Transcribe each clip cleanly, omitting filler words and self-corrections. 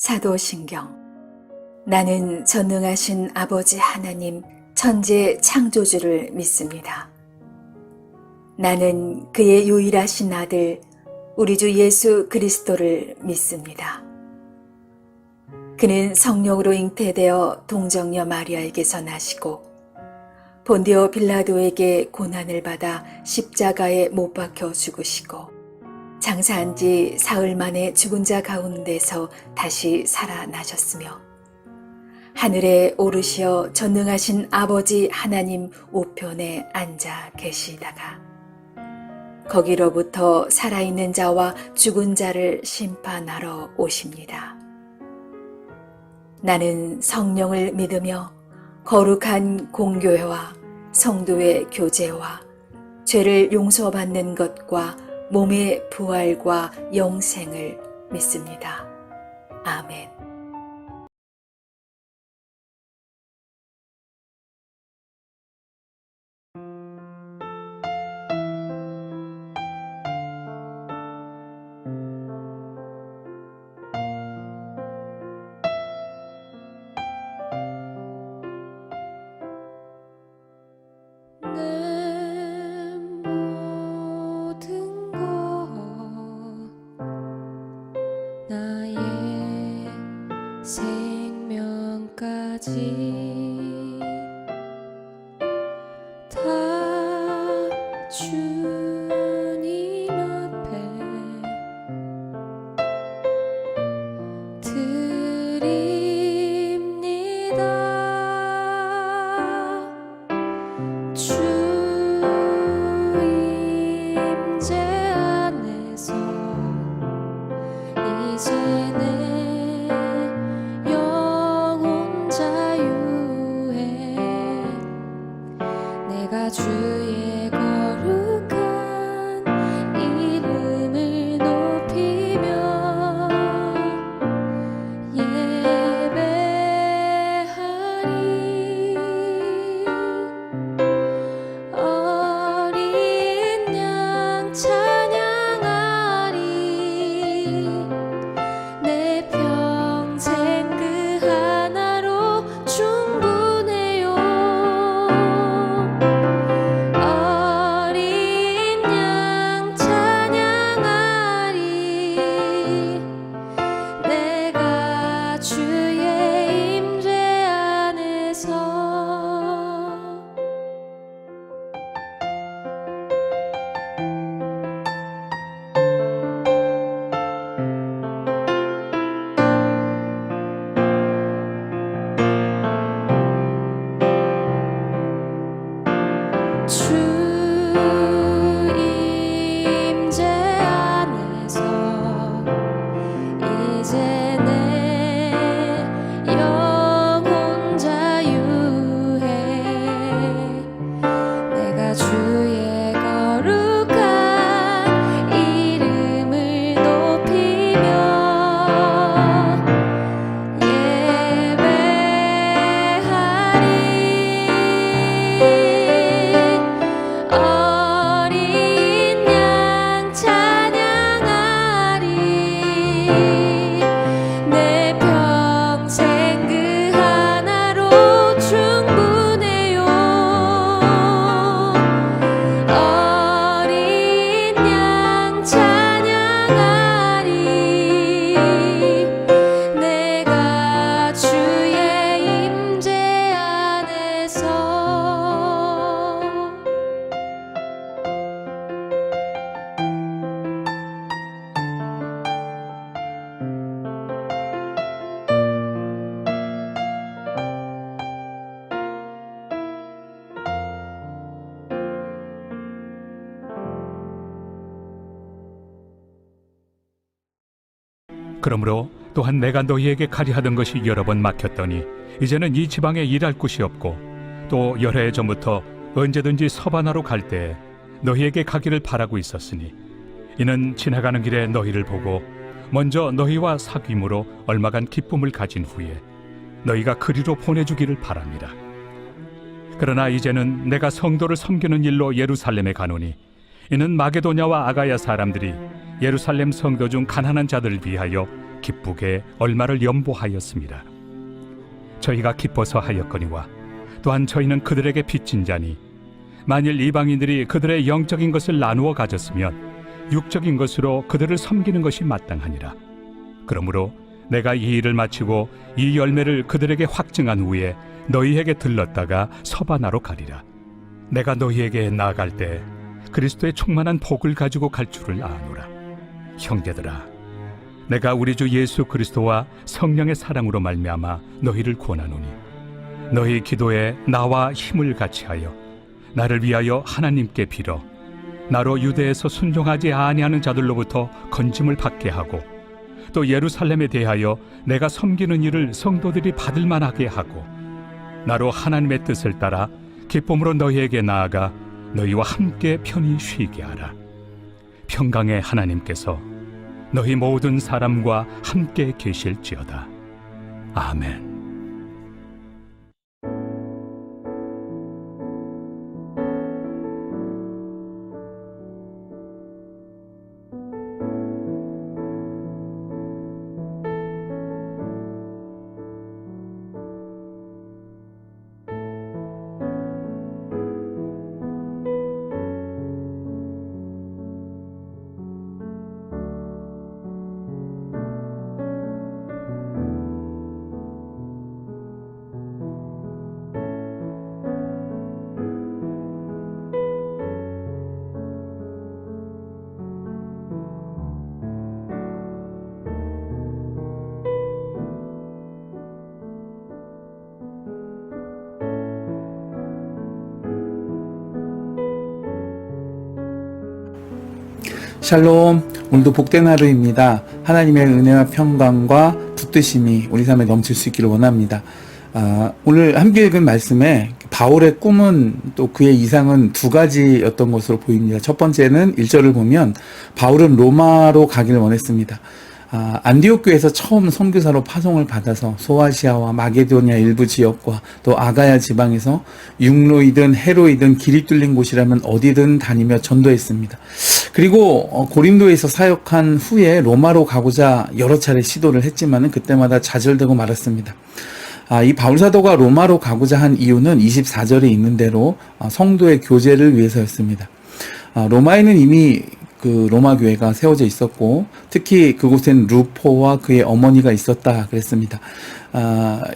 사도신경. 나는 전능하신 아버지 하나님 천지의 창조주를 믿습니다. 나는 그의 유일하신 아들 우리 주 예수 그리스도를 믿습니다. 그는 성령으로 잉태되어 동정녀 마리아에게서 나시고 본디오 빌라도에게 고난을 받아 십자가에 못 박혀 죽으시고 장사한 지 사흘 만에 죽은 자 가운데서 다시 살아나셨으며 하늘에 오르시어 전능하신 아버지 하나님 우편에 앉아 계시다가 거기로부터 살아있는 자와 죽은 자를 심판하러 오십니다. 나는 성령을 믿으며 거룩한 공교회와 성도의 교제와 죄를 용서받는 것과 몸의 부활과 영생을 믿습니다. 아멘. 내 모든 것 나의 생명까지 다 주님 앞에 드립니다. 주 임재 안에서 이제 내 영혼 자유해 내가 주의 거룩한 이름을 높이며 예배하리. 어린 양 찬양하리. 내 평생 그 하나로 충분해요. 어린 양 찬양하리. 내가 주의 임재 안에서 주 임재 안에서 이제 내 영혼 자유해 내가 주의 거룩한 이름을 높이며 예배하리. 어린 양 찬양하리. 내 평생 그 하나로 충분해요. 어린 양 찬양하리. 내가 주의 임재 안에서 그러므로 또한 내가 너희에게 가리 하던 것이 여러 번 막혔더니 이제는 이 지방에 일할 곳이 없고 또 여러 해 전부터 언제든지 서바나로 갈 때에 너희에게 가기를 바라고 있었으니 이는 지나가는 길에 너희를 보고 먼저 너희와 사귐으로 얼마간 기쁨을 가진 후에 너희가 그리로 보내주기를 바랍니다. 그러나 이제는 내가 성도를 섬기는 일로 예루살렘에 가노니 이는 마게도냐와 아가야 사람들이 예루살렘 성도 중 가난한 자들을 위하여 기쁘게 얼마를 연보하였습니다. 저희가 기뻐서 하였거니와 또한 저희는 그들에게 빚진 자니 만일 이방인들이 그들의 영적인 것을 나누어 가졌으면 육적인 것으로 그들을 섬기는 것이 마땅하니라. 그러므로 내가 이 일을 마치고 이 열매를 그들에게 확증한 후에 너희에게 들렀다가 서바나로 가리라. 내가 너희에게 나아갈 때 그리스도의 충만한 복을 가지고 갈 줄을 아노라. 형제들아, 내가 우리 주 예수 그리스도와 성령의 사랑으로 말미암아 너희를 권하노니 너희 기도에 나와 힘을 같이하여 나를 위하여 하나님께 빌어 나로 유대에서 순종하지 아니하는 자들로부터 건짐을 받게 하고 또 예루살렘에 대하여 내가 섬기는 일을 성도들이 받을 만하게 하고 나로 하나님의 뜻을 따라 기쁨으로 너희에게 나아가 너희와 함께 편히 쉬게 하라. 평강의 하나님께서 너희 모든 사람과 함께 계실지어다. 아멘. 샬롬, 오늘도 복된 하루입니다. 하나님의 은혜와 평강과 붙드심이 우리 삶에 넘칠 수 있기를 원합니다. 오늘 함께 읽은 말씀에 바울의 꿈은 또 그의 이상은 두 가지였던 것으로 보입니다. 첫 번째는 1절을 보면 바울은 로마로 가기를 원했습니다. 안디옥 교회에서 처음 선교사로 파송을 받아서 소아시아와 마게도니아 일부 지역과 또 아가야 지방에서 육로이든 해로이든 길이 뚫린 곳이라면 어디든 다니며 전도했습니다. 그리고 고린도에서 사역한 후에 로마로 가고자 여러 차례 시도를 했지만은 그때마다 좌절되고 말았습니다. 이 바울 사도가 로마로 가고자 한 이유는 24절에 있는 대로 성도의 교제를 위해서였습니다. 로마에는 이미 그 로마 교회가 세워져 있었고 특히 그곳엔 루포와 그의 어머니가 있었다 그랬습니다.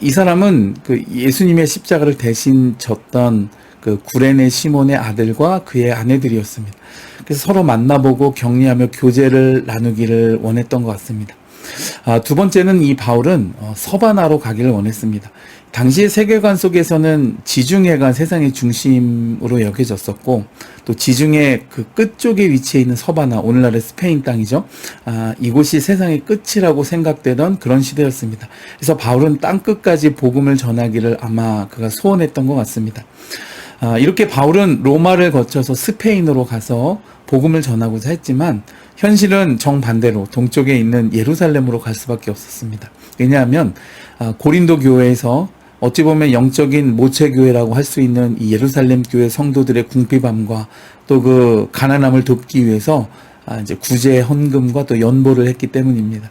이 사람은 그 예수님의 십자가를 대신 졌던 그 구레네 시몬의 아들과 그의 아내들이었습니다. 그래서 서로 만나보고 격려하며 교제를 나누기를 원했던 것 같습니다. 두 번째는 이 바울은 서바나로 가기를 원했습니다. 당시의 세계관 속에서는 지중해가 세상의 중심으로 여겨졌었고 또 지중해 그 끝쪽에 위치해 있는 서바나, 오늘날의 스페인 땅이죠. 이곳이 세상의 끝이라고 생각되던 그런 시대였습니다. 그래서 바울은 땅끝까지 복음을 전하기를 아마 그가 소원했던 것 같습니다. 이렇게 바울은 로마를 거쳐서 스페인으로 가서 복음을 전하고자 했지만 현실은 정반대로 동쪽에 있는 예루살렘으로 갈 수밖에 없었습니다. 왜냐하면 고린도 교회에서 어찌 보면 영적인 모체교회라고 할 수 있는 이 예루살렘 교회 성도들의 궁핍함과 또 그 가난함을 돕기 위해서 이제 구제 헌금과 또 연보를 했기 때문입니다.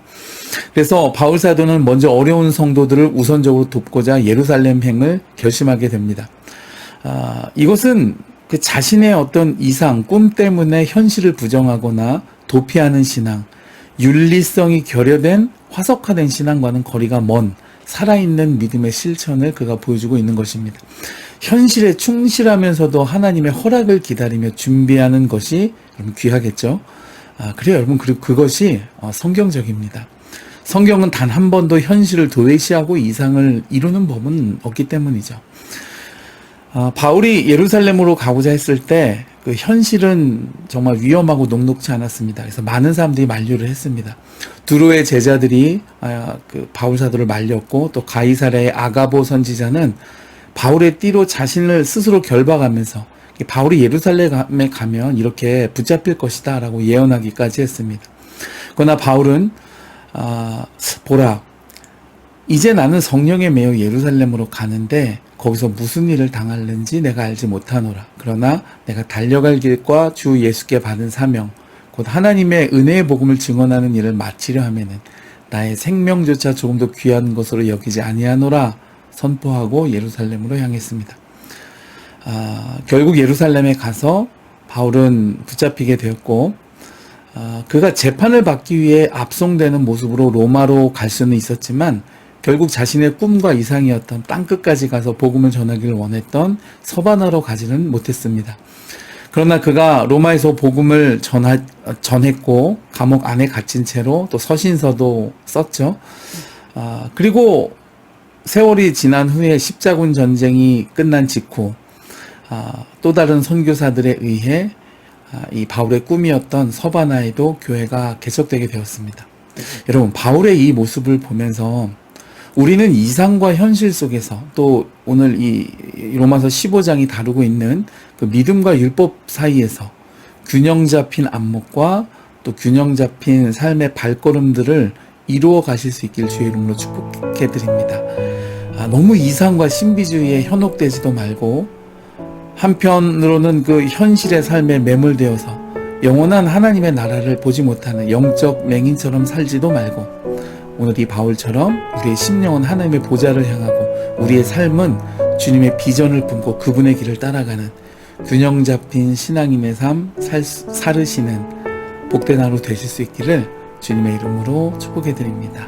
그래서 바울 사도는 먼저 어려운 성도들을 우선적으로 돕고자 예루살렘 행을 결심하게 됩니다. 이것은 그 자신의 어떤 이상, 꿈 때문에 현실을 부정하거나 도피하는 신앙, 윤리성이 결여된 화석화된 신앙과는 거리가 먼 살아있는 믿음의 실천을 그가 보여주고 있는 것입니다. 현실에 충실하면서도 하나님의 허락을 기다리며 준비하는 것이 여러분 귀하겠죠. 그래요 여러분, 그리고 그것이 성경적입니다. 성경은 단 한 번도 현실을 도외시하고 이상을 이루는 법은 없기 때문이죠. 바울이 예루살렘으로 가고자 했을 때 그 현실은 정말 위험하고 녹록지 않았습니다. 그래서 많은 사람들이 만류를 했습니다. 두로의 제자들이 그 바울 사도를 말렸고 또 가이사랴의 아가보 선지자는 바울의 띠로 자신을 스스로 결박하면서 바울이 예루살렘에 가면 이렇게 붙잡힐 것이다 라고 예언하기까지 했습니다. 그러나 바울은 보라, 이제 나는 성령에 매여 예루살렘으로 가는데 거기서 무슨 일을 당할는지 내가 알지 못하노라. 그러나 내가 달려갈 길과 주 예수께 받은 사명, 곧 하나님의 은혜의 복음을 증언하는 일을 마치려 하면은 나의 생명조차 조금 더 귀한 것으로 여기지 아니하노라 선포하고 예루살렘으로 향했습니다. 결국 예루살렘에 가서 바울은 붙잡히게 되었고, 그가 재판을 받기 위해 압송되는 모습으로 로마로 갈 수는 있었지만 결국 자신의 꿈과 이상이었던 땅끝까지 가서 복음을 전하기를 원했던 서바나로 가지는 못했습니다. 그러나 그가 로마에서 복음을 전했고 감옥 안에 갇힌 채로 또 서신서도 썼죠. 그리고 세월이 지난 후에 십자군 전쟁이 끝난 직후 또 다른 선교사들에 의해 이 바울의 꿈이었던 서바나에도 교회가 개척되게 되었습니다. 여러분, 바울의 이 모습을 보면서 우리는 이상과 현실 속에서 또 오늘 이 로마서 15장이 다루고 있는 그 믿음과 율법 사이에서 균형 잡힌 안목과 또 균형 잡힌 삶의 발걸음들을 이루어 가실 수 있길 주의 이름으로 축복해 드립니다. 너무 이상과 신비주의에 현혹되지도 말고 한편으로는 그 현실의 삶에 매몰되어서 영원한 하나님의 나라를 보지 못하는 영적 맹인처럼 살지도 말고 오늘 이 바울처럼 우리의 심령은 하나님의 보좌를 향하고 우리의 삶은 주님의 비전을 품고 그분의 길을 따라가는 균형 잡힌 신앙인의 삶 살으시는 복된 하루 되실 수 있기를 주님의 이름으로 축복해 드립니다.